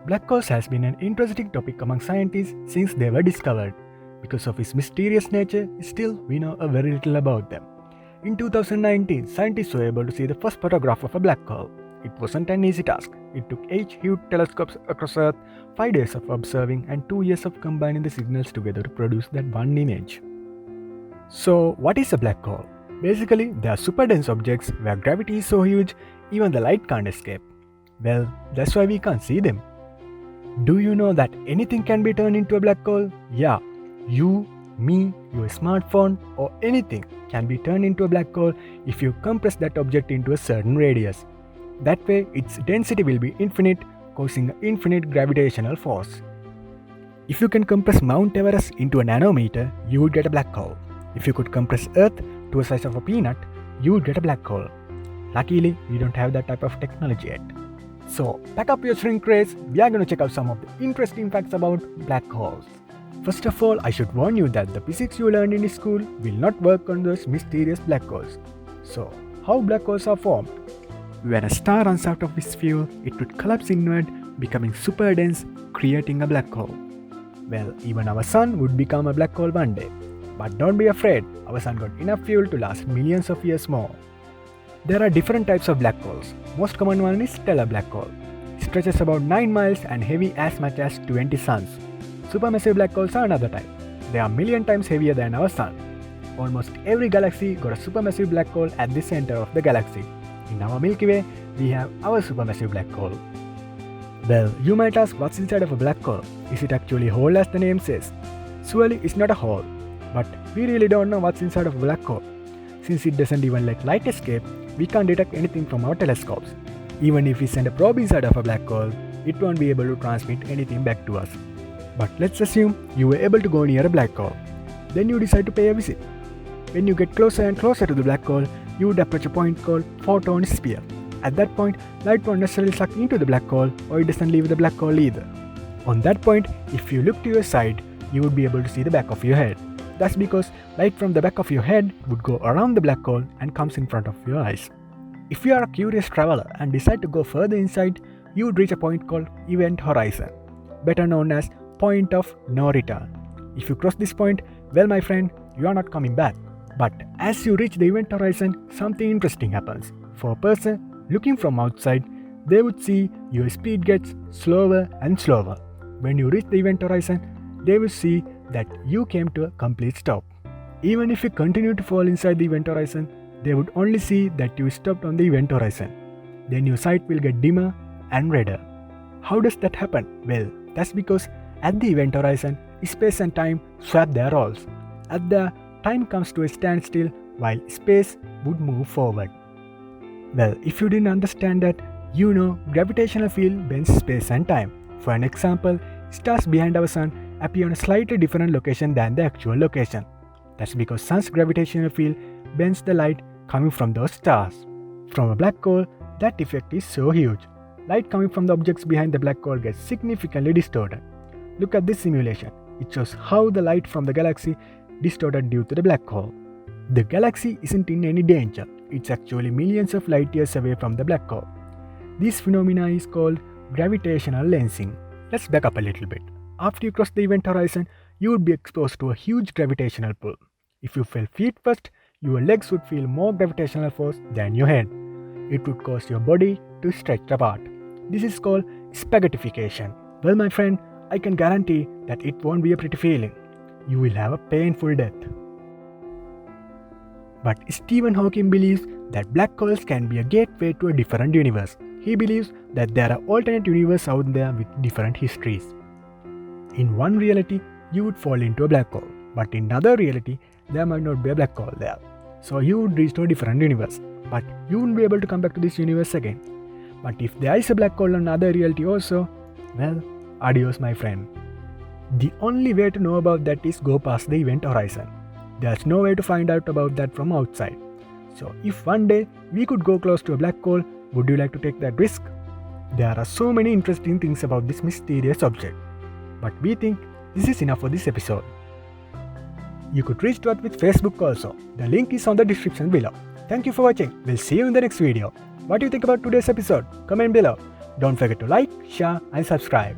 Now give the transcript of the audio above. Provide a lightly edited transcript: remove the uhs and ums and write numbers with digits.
Black holes has been an interesting topic among scientists since they were discovered. Because of its mysterious nature, still we know a very little about them. In 2019, scientists were able to see the first photograph of a black hole. It wasn't an easy task. It took 8 huge telescopes across Earth, 5 days of observing, and 2 years of combining the signals together to produce that one image. So, what is a black hole? Basically, they are super dense objects where gravity is so huge even the light can't escape. Well, that's why we can't see them. Do you know that anything can be turned into a black hole? Yeah, you, me, your smartphone, or anything can be turned into a black hole if you compress that object into a certain radius. That way, its density will be infinite, causing an infinite gravitational force. If you can compress Mount Everest into a nanometer, you would get a black hole. If you could compress Earth to a size of a peanut, you would get a black hole. Luckily, we don't have that type of technology yet. So, pack up your shrink rays, we are going to check out some of the interesting facts about black holes. First of all, I should warn you that the physics you learned in school will not work on those mysterious black holes. So, how black holes are formed? When a star runs out of its fuel, it would collapse inward, becoming super dense, creating a black hole. Well, even our sun would become a black hole one day. But don't be afraid, our sun got enough fuel to last millions of years more. There are different types of black holes. Most common one is stellar black hole. It stretches about 9 miles and heavy as much as 20 suns. Supermassive black holes are another type. They are a million times heavier than our sun. Almost every galaxy got a supermassive black hole at the center of the galaxy. In our Milky Way, we have our supermassive black hole. Well, you might ask what's inside of a black hole. Is it actually a hole as the name says? Surely it's not a hole. But we really don't know what's inside of a black hole. Since it doesn't even let light escape, we can't detect anything from our telescopes. Even if we send a probe inside of a black hole, it won't be able to transmit anything back to us. But let's assume you were able to go near a black hole. Then you decide to pay a visit. When you get closer and closer to the black hole, you would approach a point called photon sphere. At that point, light won't necessarily suck into the black hole, or it doesn't leave the black hole either. On that point, if you look to your side, you would be able to see the back of your head. That's because light from the back of your head would go around the black hole and comes in front of your eyes. If you are a curious traveler and decide to go further inside, you would reach a point called event horizon, better known as point of no return. If you cross this point, well my friend, you are not coming back. But as you reach the event horizon, something interesting happens. For a person looking from outside, they would see your speed gets slower and slower. When you reach the event horizon, they will see that you came to a complete stop. Even if you continue to fall inside the event horizon, they would only see that you stopped on the event horizon. Then your sight will get dimmer and redder. How does that happen? Well, that's because at the event horizon, space and time swap their roles. At the time comes to a standstill while space would move forward. Well, if you didn't understand that, you know gravitational field bends space and time. For an example, stars behind our sun appear on a slightly different location than the actual location. That's because sun's gravitational field bends the light coming from those stars. From a black hole, that effect is so huge. Light coming from the objects behind the black hole gets significantly distorted. Look at this simulation. It shows how the light from the galaxy distorted due to the black hole. The galaxy isn't in any danger. It's actually millions of light years away from the black hole. This phenomena is called gravitational lensing. Let's back up a little bit. After you cross the event horizon, you would be exposed to a huge gravitational pull. If you fell feet first, your legs would feel more gravitational force than your head. It would cause your body to stretch apart. This is called spaghettification. Well, my friend, I can guarantee that it won't be a pretty feeling. You will have a painful death. But Stephen Hawking believes that black holes can be a gateway to a different universe. He believes that there are alternate universes out there with different histories. In one reality, you would fall into a black hole, but in another reality, there might not be a black hole there. So you would reach to a different universe, but you wouldn't be able to come back to this universe again. But if there is a black hole in another reality also, well, adios my friend. The only way to know about that is go past the event horizon. There's no way to find out about that from outside. So if one day we could go close to a black hole, would you like to take that risk? There are so many interesting things about this mysterious object. But we think this is enough for this episode. You could reach to us with Facebook also. The link is on the description below. Thank you for watching. We'll see you in the next video. What do you think about today's episode? Comment below. Don't forget to like, share, and subscribe.